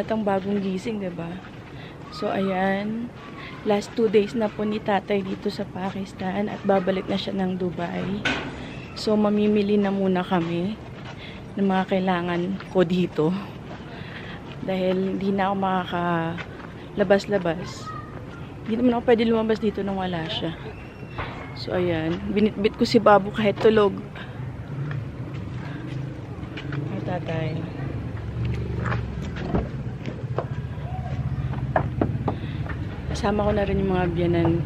halatang bagong gising, diba? So, ayan. Last 2 days na po ni tatay dito sa Pakistan at babalik na siya ng Dubai. So, mamimili na muna kami ng mga kailangan ko dito. Dahil hindi na ako makakalabas-labas. Hindi naman ako pwede lumabas dito nang wala siya. So, ayan. Binitbit ko si Babu kahit tulog. Ay, tatay. Kasama ko na rin yung mga biyanan.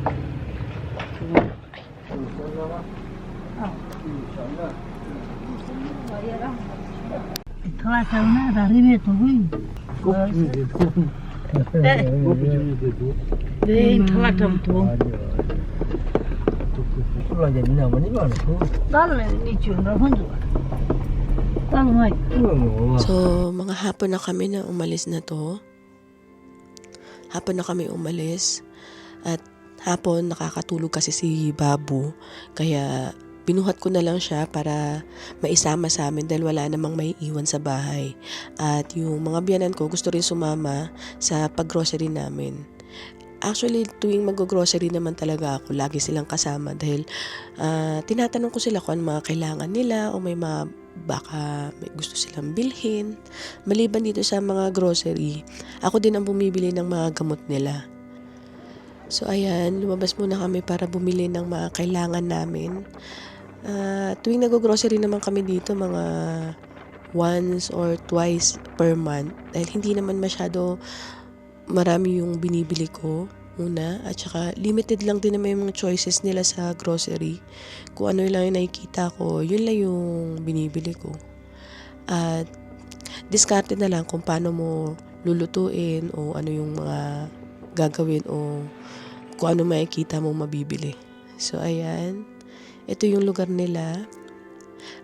So, mga hapon na kami na umalis na to. Hapon na kami umalis. At hapon nakakatulog kasi si Babu. Kaya binuhat ko na lang siya para maisama sa amin dahil wala namang may iwan sa bahay. At yung mga biyanan ko gusto rin sumama sa pag-grocery namin. Actually, tuwing mag-grocery naman talaga ako, lagi silang kasama dahil tinatanong ko sila kung ano mga kailangan nila o may mga baka may gusto silang bilhin. Maliban dito sa mga grocery, ako din ang bumibili ng mga gamot nila. So ayan, lumabas muna kami para bumili ng mga kailangan namin. Tuwing nag-grocery naman kami dito, mga once or twice per month. Dahil hindi naman masyado marami yung binibili ko muna. At saka limited lang din naman yung mga choices nila sa grocery. Kung ano lang yung nakikita ko, yun lang yung binibili ko. At diskarte na lang kung paano mo lulutuin o ano yung mga gagawin o kung ano makikita mo mabibili. So ayan, ito yung lugar nila.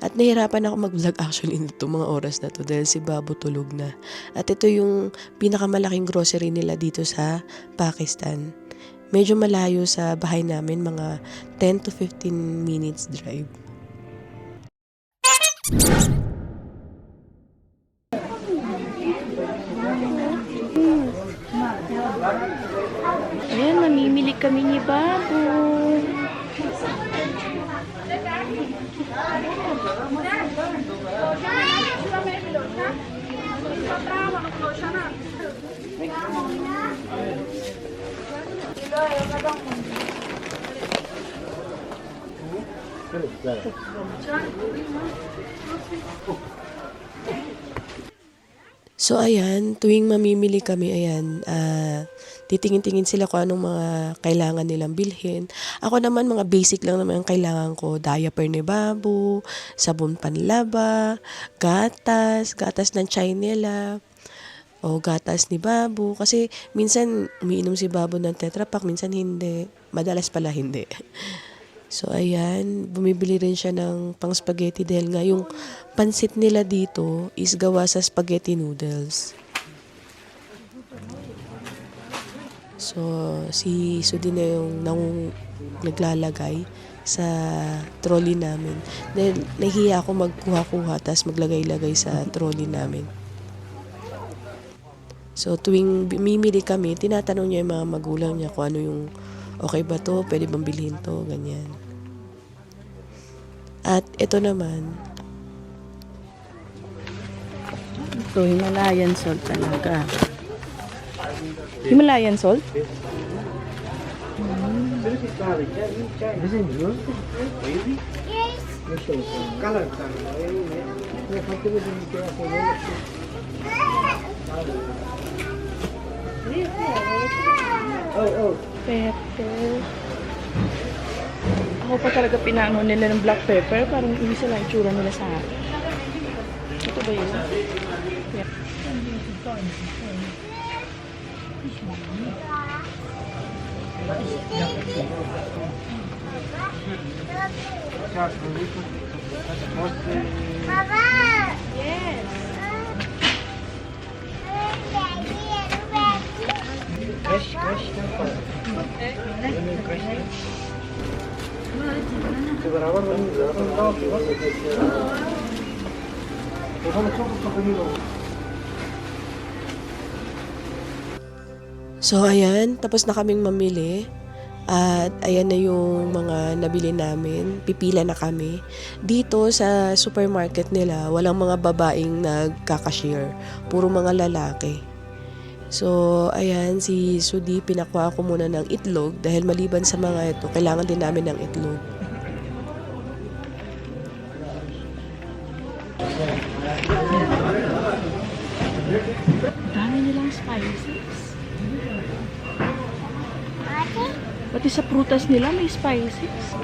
At nahirapan ako mag-vlog actually nito mga oras na to dahil si Babu tulog na. At ito yung pinakamalaking grocery nila dito sa Pakistan. Medyo malayo sa bahay namin, mga 10 to 15 minutes drive. Ayan, mamimili kami ni Babu. So ayan, tuwing mamimili kami, ayan, titingin-tingin sila kung anong mga kailangan nilang bilhin. Ako naman, mga basic lang naman ang kailangan ko. Diaper ni Babu, sabon panlaba, gatas ng tiyan nila, o gatas ni Babu. Kasi minsan umiinom si Babu ng Tetra Pak, minsan hindi. Madalas pala hindi. So ayan, bumibili rin siya ng pang spaghetti dahil nga yung pansit nila dito is gawa sa spaghetti noodles. So si Sudi na yung naglalagay sa trolley namin. Dahil nahihiya ako magkuha-kuha tapos maglagay-lagay sa trolley namin. So tuwing mimili kami, tinatanong niya yung mga magulang niya kung ano yung okay ba to, pwede bang bilhin to, ganyan. At ito naman, Ito, Himalayan salt talaga. Himalayan salt? Pepper. Ako pa talaga pinano nila ng black pepper. Parang isa lang itsura nila sa akin. Ito ba yun? Yep. Papa! Yes. So ayan, tapos na kaming mamili. At ayan na yung mga nabili namin. Pipila na kami. Dito sa supermarket nila, walang mga babaeng nagkakashare. Puro mga lalaki. So, ayan, si Sudi, pinakuha ko muna ng itlog dahil maliban sa mga ito, kailangan din namin ng itlog. Dami nilang spices. Pati sa prutas nila may spices.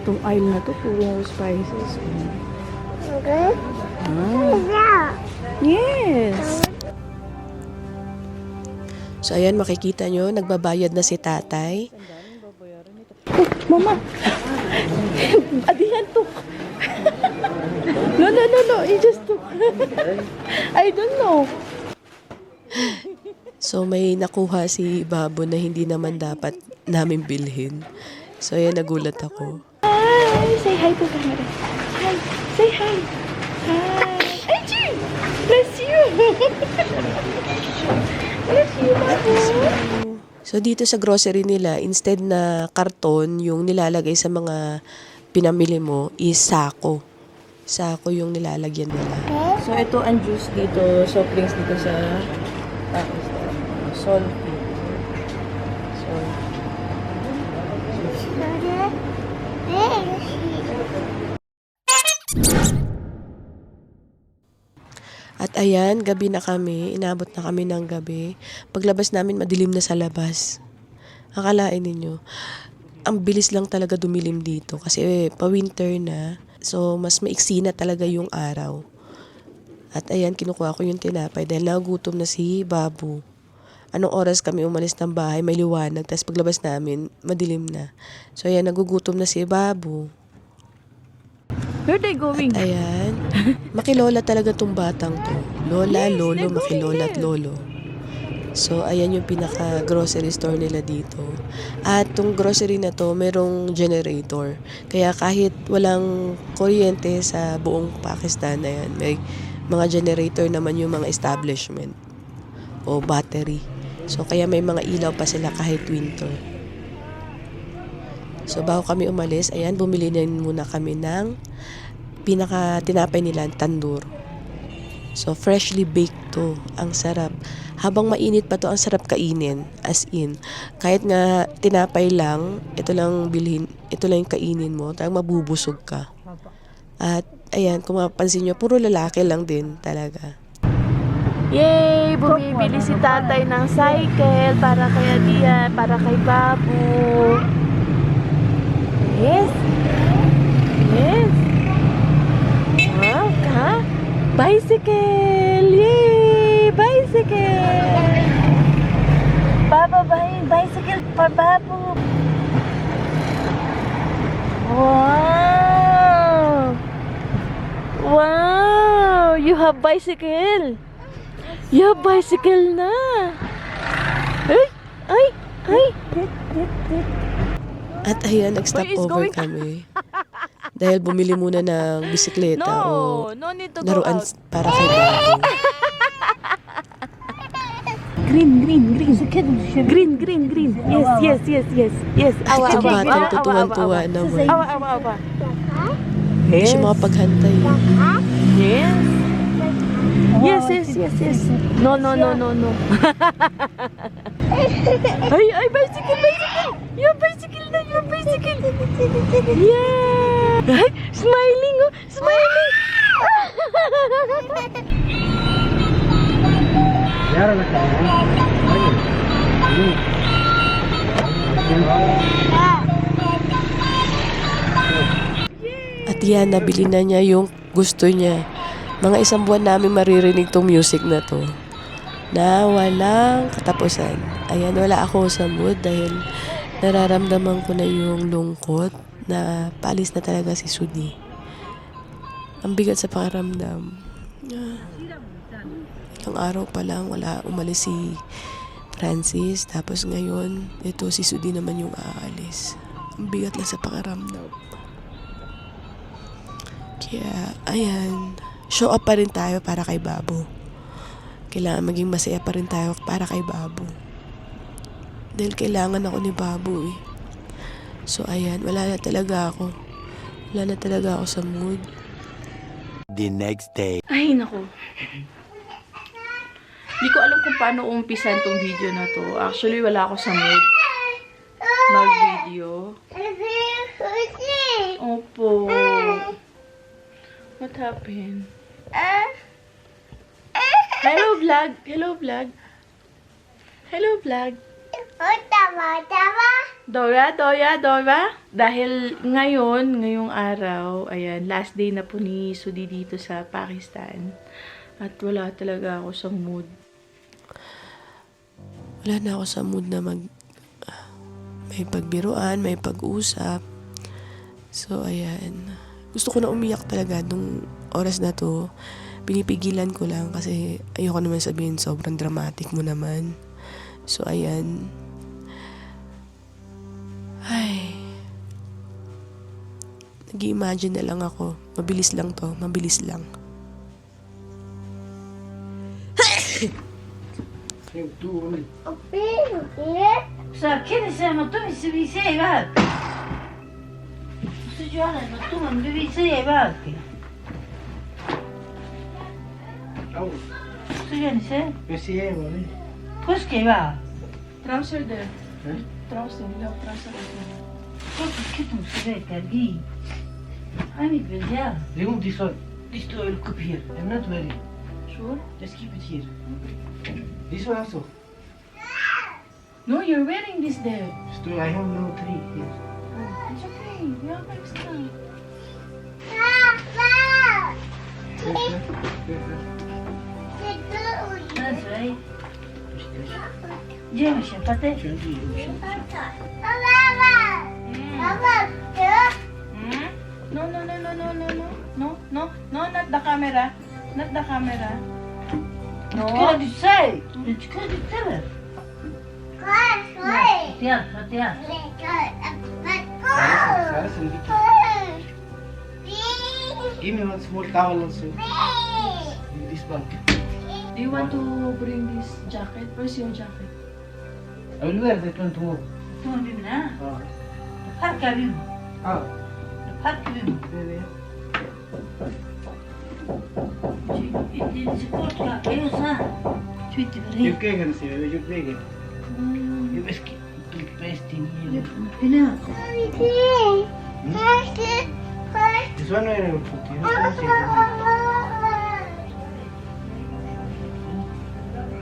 Itong aisle na to, puro spices. Ah. Yes! So, ayan, makikita nyo, nagbabayad na si tatay. Oh, mama! Adihan took! No, he just took. I don't know. So, may nakuha si Babo na hindi naman dapat namin bilhin. So, ayan, nagulat ako. Hi! Say hi to camera. Hi! Say hi! Hi! Ay, bless you! Bless you, Babu! So, dito sa grocery nila, instead na karton, yung nilalagay sa mga pinamili mo is sako. Sako yung nilalagyan nila. So, ito ang juice dito, soft drinks dito sa salty. At ayan, gabi na kami. Inabot na kami ng gabi. Paglabas namin, madilim na sa labas. Akalain ninyo, ang bilis lang talaga dumilim dito kasi pa-winter na. So, mas maiksi na talaga yung araw. At ayan, kinukuha ko yung tinapay dahil nagutom na si Babu. Anong oras kami umalis ng bahay, may liwanag. Tapos paglabas namin, madilim na. So, ayan, nagugutom na si Babu. Where they going? At ayan, makilola talaga tong batang to. Lola, Yes, lolo, they're going makilola at there. lolo. So, ayan yung pinaka-grocery store nila dito. At tong grocery na to, merong generator. Kaya kahit walang kuryente sa buong Pakistan, ayan, may mga generator naman yung mga establishment o battery. So, kaya may mga ilaw pa sila kahit winter. So, bago kami umalis, ayan, bumili din muna kami ng tinapay nila, tandoor. So, freshly baked to. Ang sarap. Habang mainit pa to, ang sarap kainin. As in, kahit nga tinapay lang, ito lang bilhin, ito lang yung kainin mo, talagang mabubusog ka. At, ayan, kung mapapansin nyo, puro lalaki lang din talaga. Yay! Bumibili si tatay ng cycle para kay Adia, para kay Babu. Yes! Yes! Wow, ka? Bicycle! Yay! Bicycle! Baba, bicycle pa Babu. Wow! Wow! You have bicycle! You have bicycle na! Ay! Ay! Ay! At ayan, nag-stop Where is over going? kami. Dahil bumili muna ng bisikleta o No need to go laruan out. para kay Babu. Green. Yes. At yung batang tutuwan-tuwa naman. Awa. Hindi siya makapaghantay. Yes. No. Ay, bicycle. Your bicycle. Yeah. Ay, smiling. At yan, nabili na niya yung gusto niya. Mga isang buwan namin maririnig tong music na to. Na walang katapusan. Ayan, wala ako sa mood dahil nararamdaman ko na yung lungkot na paalis na talaga si Sudi. Ang bigat sa pakiramdam. Ilang araw pa lang, umalis si Francis. Tapos ngayon, ito si Sudi naman yung aalis. Ang bigat lang sa pakiramdam. Kaya, ayan, show up pa rin tayo para kay Babu. kailangan maging masaya pa rin tayo para kay Babu. Dahil kailangan ako ni Babu eh. So ayan, wala na talaga ako. Wala na talaga ako sa mood. The next day. Ay, naku. Hindi ko alam kung paano umpisan tong video na to. Actually, wala ako sa mood mag-video. Opo. What happened? Hello, vlog. Hello, vlog. Hello, vlog. Dora. Dahil ngayong araw, ayan, last day na po ni Sudi dito sa Pakistan. At wala talaga ako sa mood. Wala na ako sa mood na may pagbiruan, may pag-usap. So, ayan. Gusto ko na umiyak talaga nung oras na to. Pinipigilan ko lang kasi ayoko naman sabihin sobrang dramatic mo naman. So, ayan. Ay. Nag-i-imagine na lang ako. Mabilis lang to. Mabilis lang. Sakin sen mutlu bir bak. Sıcağına mutlu bir bak. Sıcağına sen. Pus ke bak. Trouser there. Trouser. No, trouser. Çok kötü sıcak tergi. Hani bir ya. Remove this one. This will cup here. I'm not worried. Sure? Just keep it here. This one also. No, you're wearing this there. Still, I have no 3 here. It's okay. We have extra. That's right. Gdzie się patę? No, not the camera. Not the camera. No. Çıkıyor düşsey. Çıkıyor düşsene. Hadi ya. Sarah, give me one small towel also. In this bag. Do you want to bring this jacket? Where's your jacket? I will wear that one tomorrow. Tamam bir ha. Ah. Park yapayım. Ah. Park yapayım. There. Sportka geliyorsa. Twitti vereyim. You can say, you play it. You must keep pasting here. Bina. This one where I will put you.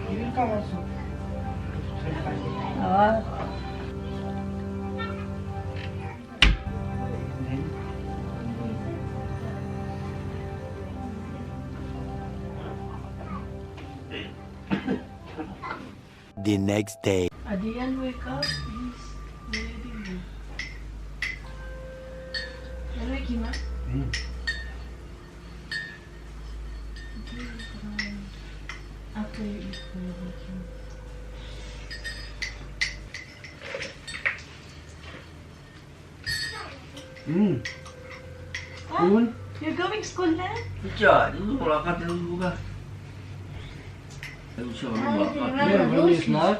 You will come also. Aa. Then, The next day. Adiel, wake up, please. Where did you go? You're waking up? After you eat, we're waking. Cool. You're going school na? Dạ, đúng rồi, cắt luôn cả. Em sợ nó bỏ cắt. There, one is not.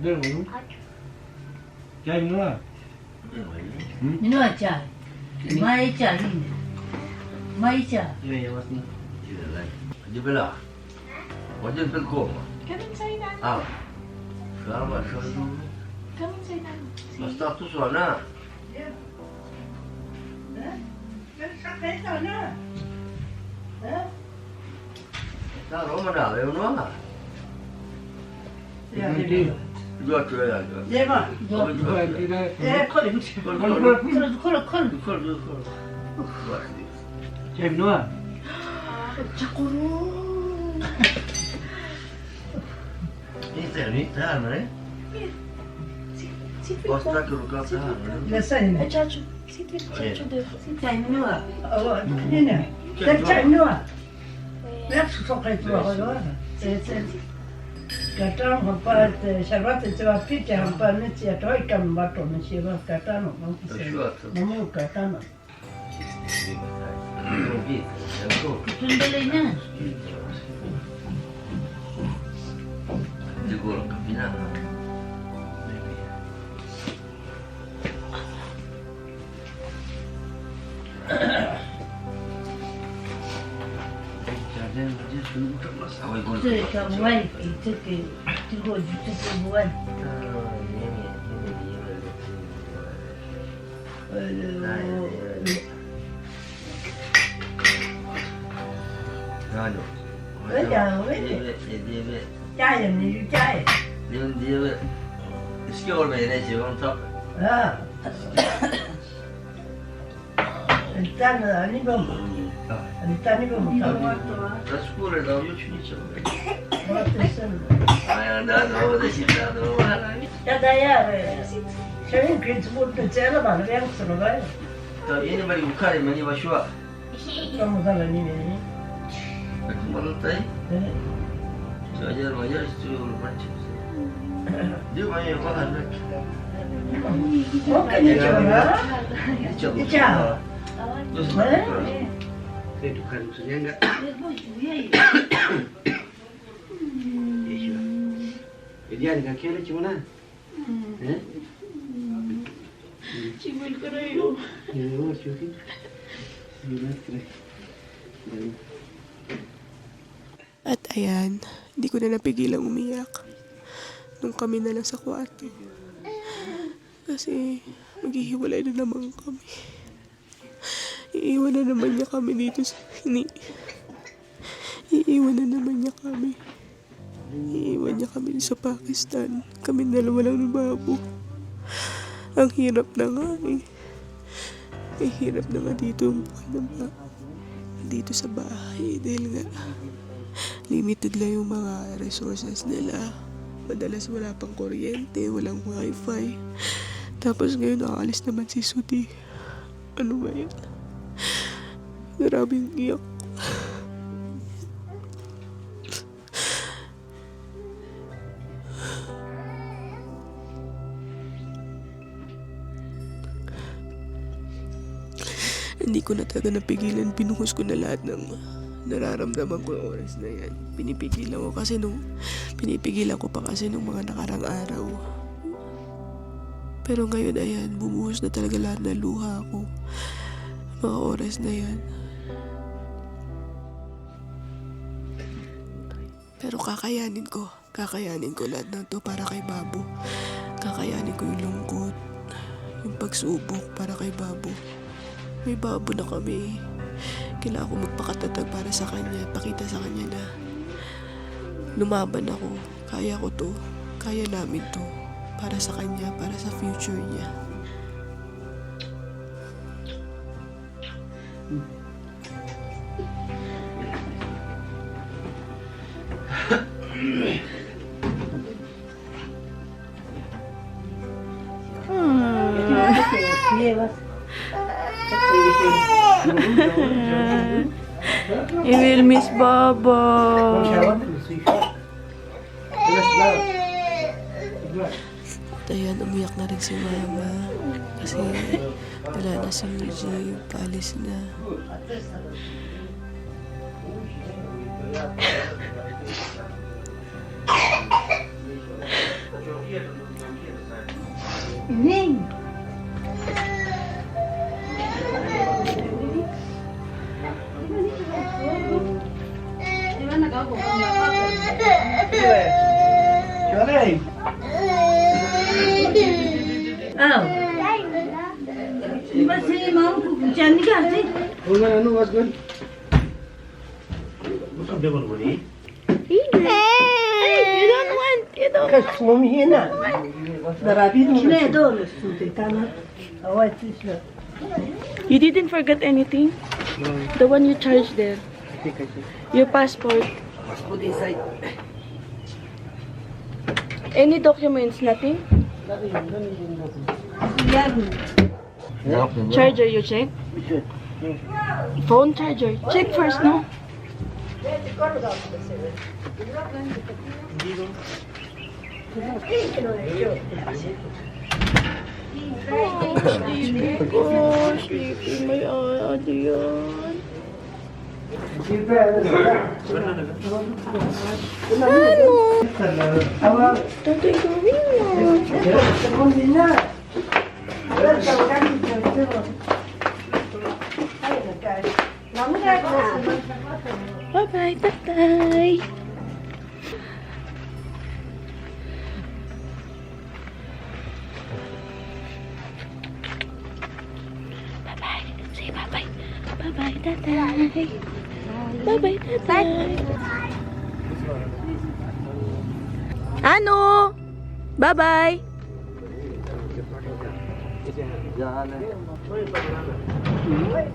There, one. Chai nữa. Ne açar? Mai açar yine. Mai açar. Yeah, what's not? Chị để đây. Đi bên nào? Có chân bên cổ mà. Come inside na. À. Sao mà sao nó? Come inside na. Mà sao tu sửa na? Sao đó mà đảo đều nó à? Đưa chơi à? Ne var? Go and do that. Koyayım. Kola. Chai nữa. Chakuru. Đi xe đi ra mà đấy. Sit Có with sao cứ có sao nữa. Yasayım. Chachu. Sit with Chachu there. Sit. Çay ne var? Ne? Sen çay ne var? Ne sokak var? Sen Katan hampa sharbat cewa piti hampa ni cia toy kam bato ni cia katan no mamu katan. Tundalina. Siguro kapi na. Away ko. 这个外给这个不问，家人你是家人 Skål med det, Johan. Tack. 啊。站着你不，站你不看， Jag skulle da gjort mye. 我这是。 Nei, det er noe, det sitter noe her. Ja, det er Kjøring kvinns bort til Telemann, venstre og vei. Da ene var jo kari, men jeg var sjua. Som å kalle ni meni. Jeg kom bare til deg. Så jeg gjør hva jeg gjør, så gjør jeg bare. Du var jo hva her, nek. Ok, ni kjører. Ikke ha. Du som er klar. Saya tukar maksudnya enggak. Dia dengan kira gimana? Chibul ko na yun. Ya, cuci. Gimana kira? At ayan, hindi ko na napigilang umiyak nung kami na lang sa kwarto. Kasi maghihiwalay na naman kami. Iiwan na naman niya kami dito sa Iiwan na naman niya kami. Iiwan niya kami sa Pakistan. Kami dalawa lang ni Babu. Ang hirap na nga eh. Ang hirap na nga dito ang buhay ng dito sa bahay dahil nga limited lang yung mga resources nila. Madalas wala pang kuryente, walang wifi. Tapos ngayon aalis naman si Sudi. Ano ba yan? Maraming iyak. Hindi ko na talaga napigilan. Pinuhos ko na lahat ng nararamdaman ko oras na yan. Pinipigilan ko pa kasi nung mga nakarang araw. Pero ngayon ayan, bumuhos na talaga lahat ng luha ko. Mga oras na yan. Pero kakayanin ko lahat ng to para kay Babu. Kakayanin ko yung lungkot, yung pagsubok para kay Babu. May Babu na kami. Kailangan ko magpakatatag para sa kanya. Pakita sa kanya na lumaban ako. Kaya ko to. Kaya namin to. Para sa kanya, para sa future niya. I will miss Baba. At ayan, umiyak na rin si Mama. Kasi wala na si Luigi. Paalis na. Ning. Kira. Ah. Basi mau jangan ganti. Ungan ano was good? Bukan dia baru ni. Kas mumi hina. Darabi ne dole sude kana. Awai tisha. You didn't forget anything? The one you charged there. Your passport. Passport inside. Any documents? Nothing? Charger, you check? Phone charger. Check first, no? Oh, sleepy. May ate yan. Tatay, gawin mo. Bye-bye, tatay. Bye-bye. Say bye-bye. Bye-bye, tatay. Bye-bye, tatay. Ano? Bye-bye.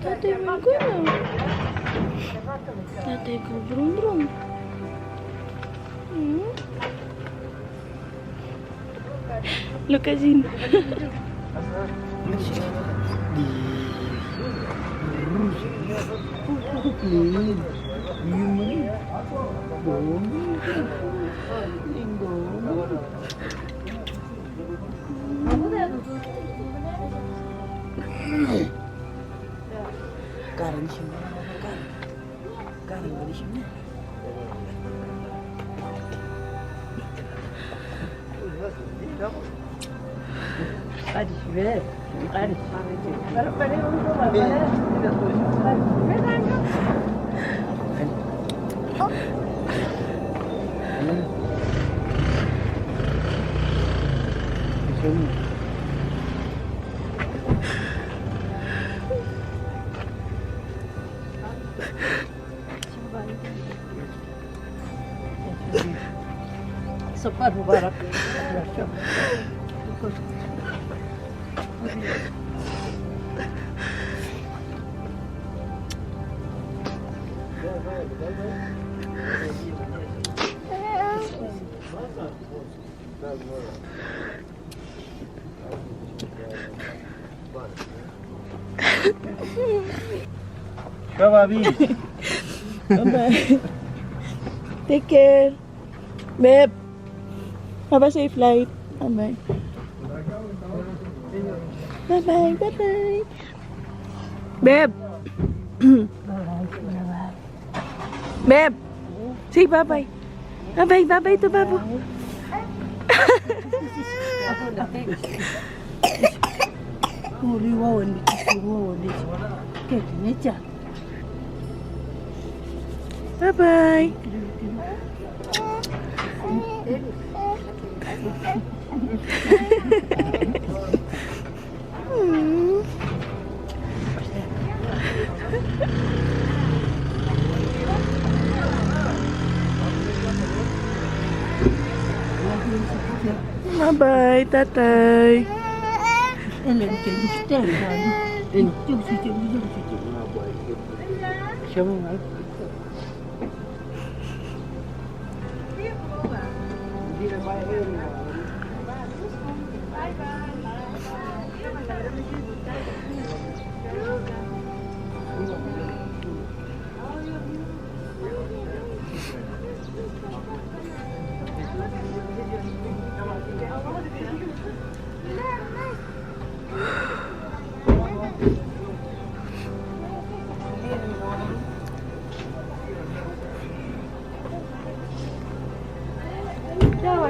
Tatay, may gano'n. Tatay ko, brum-brum. Hmm? Lukasin. Safar mübarek. Go, Bobby. Bye-bye. Take care. Babe. Have a safe flight. Bye-bye. Bye-bye. Bye-bye. Babe. Babe. Say bye-bye. Bye-bye. Bye-bye to Babu. Bye-bye. Bye-bye, tatay.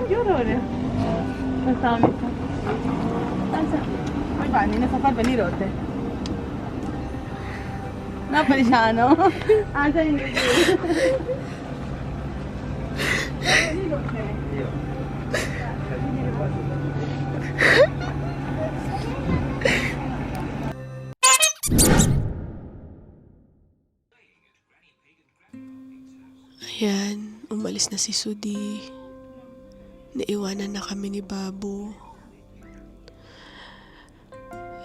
क्यों रो रहे हो? अस्सलाम वालेकुम। अच्छा, कोई बात नहीं ना, सफर बनी रहते ना, परेशान हो आ जाएंगे। Ayan, umalis na si Sudi. Naiwanan na kami ni Babu.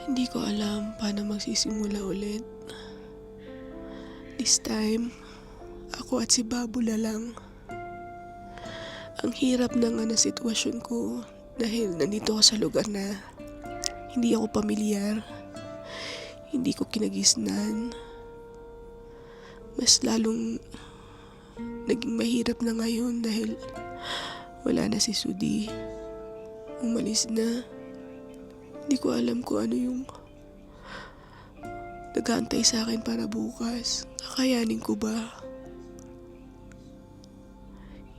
Hindi ko alam paano magsisimula ulit. This time, ako at si Babu na lang. Ang hirap na nga na sitwasyon ko dahil nandito ako sa lugar na hindi ako pamilyar. Hindi ko kinagisnan. Mas lalong naging mahirap na ngayon dahil wala na si Sudi. Umalis na. Hindi ko alam kung ano yung nag-aantay sa akin para bukas. Kakayanin ko ba?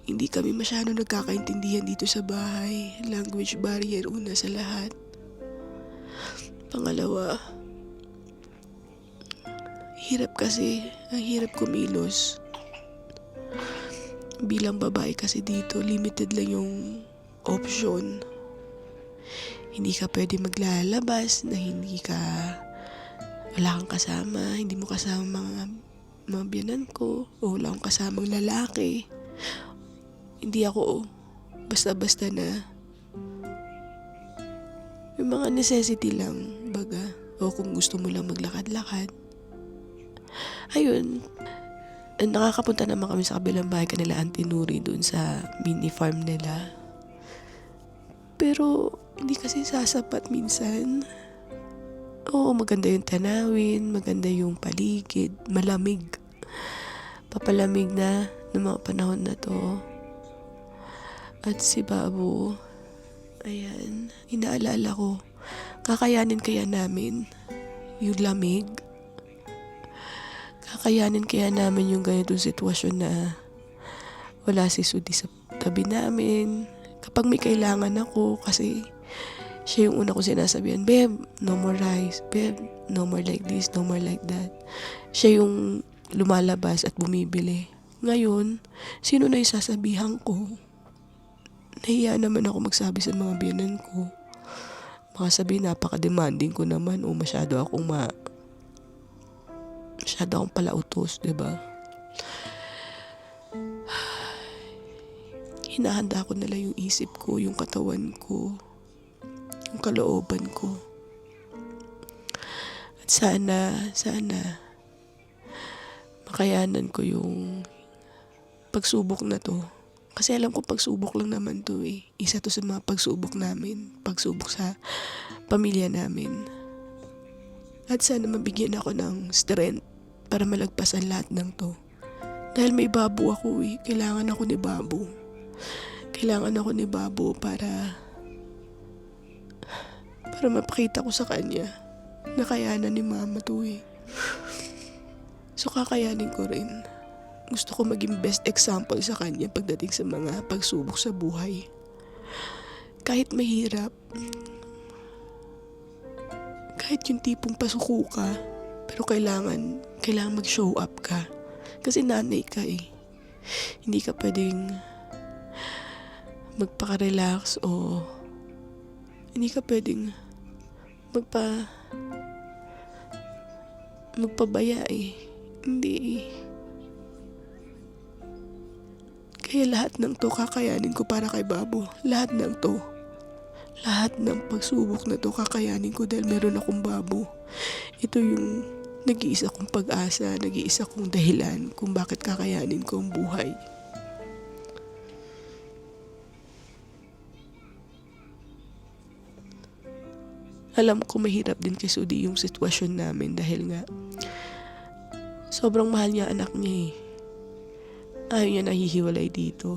Hindi kami masyado nagkakaintindihan dito sa bahay. Language barrier una sa lahat. Pangalawa, hirap kasi. Ang hirap kumilos. Bilang babae kasi dito, limited lang yung option. Hindi ka pwede maglalabas na wala kang kasama, hindi mo kasama mga biyanan ko, o wala akong kasamang lalaki. Hindi ako basta-basta na. Yung mga necessity lang, baga. O kung gusto mo lang maglakad-lakad. Ayun. Nakakapunta naman kami sa kabilang bahay kanila Auntie Nuri dun sa mini farm nila. Pero hindi kasi sasapat minsan. Oo, maganda yung tanawin, maganda yung paligid, malamig. Papalamig na ng mga panahon na to. At si Babu, ayan, inaalala ko, kakayanin kaya namin yung lamig? Kakayanin kaya namin yung ganitong sitwasyon na wala si Sudi sa tabi namin? Kapag may kailangan ako, kasi siya yung una ko sinasabihan, "Babe, no more rice. Babe, no more like this, no more like that." Siya yung lumalabas at bumibili. Ngayon, sino na yung sasabihan ko? Nahiya naman ako magsabi sa mga biyanan ko. Baka sabihin, napaka-demanding ko naman o masyado akong palautos, diba? Hinahanda ko nila yung isip ko, yung katawan ko, yung kalooban ko. At sana makayanan ko yung pagsubok na to. Kasi alam ko pagsubok lang naman to eh. Isa to sa mga pagsubok namin. Pagsubok sa pamilya namin. At sana mabigyan ako ng strength para malagpasan lahat ng to. Dahil may Babu ako eh. Kailangan ako ni Babu. Kailangan ako ni Babu para mapakita ko sa kanya na kayanan ni Mama to eh. So kakayanin ko rin. Gusto ko maging best example sa kanya pagdating sa mga pagsubok sa buhay. Kahit mahirap, kahit yung tipong pasuko ka, pero kailangan mag-show up ka. Kasi nanay ka eh. Hindi ka pwedeng magpaka-relax o hindi ka pwedeng magpabaya eh. Hindi eh. Kaya lahat ng to kakayanin ko para kay Babu. Lahat ng to. Lahat ng pagsubok na to kakayanin ko dahil meron akong Babu. Ito yung nag-iisa kong pag-asa, nag-iisa kong dahilan kung bakit kakayanin ko ang buhay. Alam ko mahirap din kay Sudi yung sitwasyon namin dahil nga sobrang mahal niya anak niya eh. Ayaw niya nahihiwalay dito.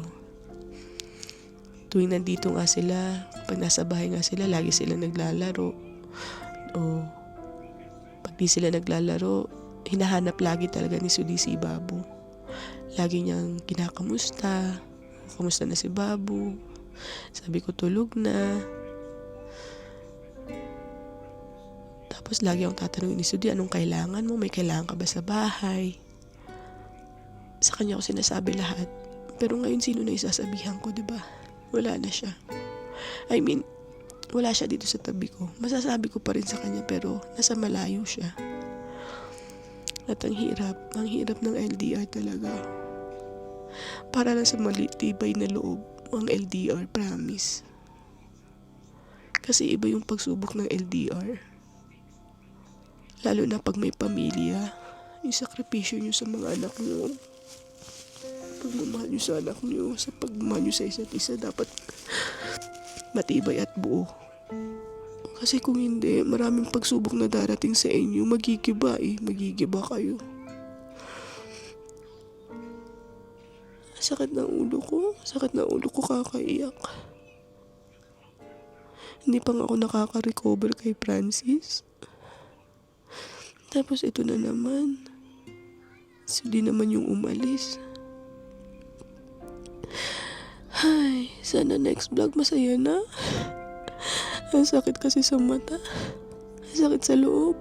Tuwing nandito nga sila, pag nasa bahay nga sila, lagi sila naglalaro. O pag di sila naglalaro, hinahanap lagi talaga ni Sudi si Babu. Lagi niyang kinakamusta. Kamusta na si Babu? Sabi ko tulog na. Tapos lagi akong tatanungin ni Sudi, anong kailangan mo? May kailangan ka ba sa bahay? Sa kanya ko sinasabi lahat. Pero ngayon sino na isasabihan ko, diba? Wala na siya. I mean, wala siya dito sa tabi ko. Masasabi ko pa rin sa kanya pero nasa malayo siya. At ang hirap ng LDR talaga. Para lang sa matibay na loob ang LDR, promise. Kasi iba yung pagsubok ng LDR. Lalo na pag may pamilya, yung sakripisyo nyo sa mga anak nyo. Pagmamahal nyo sa anak nyo, sa pagmamahal nyo sa isa't isa, dapat matibay at buo. Kasi kung hindi, maraming pagsubok na darating sa inyo, magigiba kayo. Sakit ng ulo ko, kakaiyak. Hindi pa nga ako nakaka-recover kay Francis. Tapos ito na naman. So, di naman yung umalis. Ay, sana next vlog masaya na. Ang sakit kasi sa mata. Ang sakit sa loob.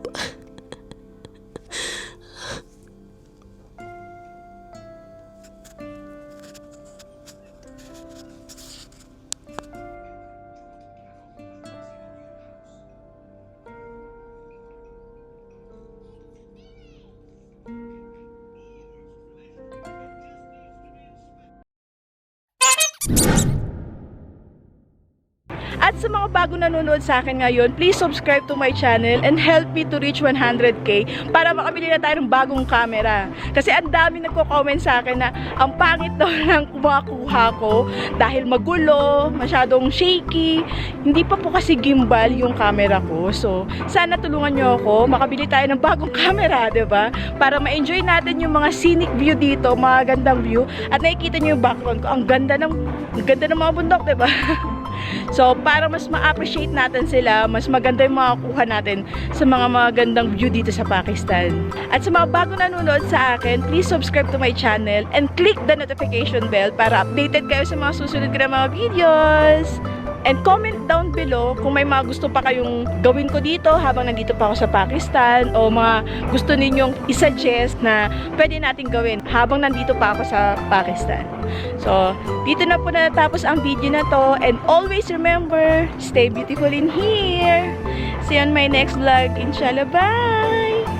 At sa mga bago nanonood sa akin ngayon, please subscribe to my channel and help me to reach 100k para makabili na tayo ng bagong camera. Kasi ang dami nagko-comment sa akin na ang pangit daw ng kumakuha ko dahil magulo, masyadong shaky. Hindi pa po kasi gimbal yung camera ko. So, sana tulungan nyo ako, makabili tayo ng bagong camera, 'di ba? Para ma-enjoy natin yung mga scenic view dito, mga gandang view. At nakikita nyo yung background ko, ang ganda ng mga bundok, 'di ba? So, para mas ma-appreciate natin sila, mas maganda yung makakuha natin sa mga magandang view dito sa Pakistan. At sa mga bago nanonood sa akin, please subscribe to my channel and click the notification bell para updated kayo sa mga susunod ko na mga videos. And comment down below kung may mga gusto pa kayong gawin ko dito habang nandito pa ako sa Pakistan o mga gusto ninyong isuggest na pwede nating gawin habang nandito pa ako sa Pakistan. So, dito na po natapos ang video na to, and always remember, stay beautiful in here. See you on my next vlog. Inshallah, bye!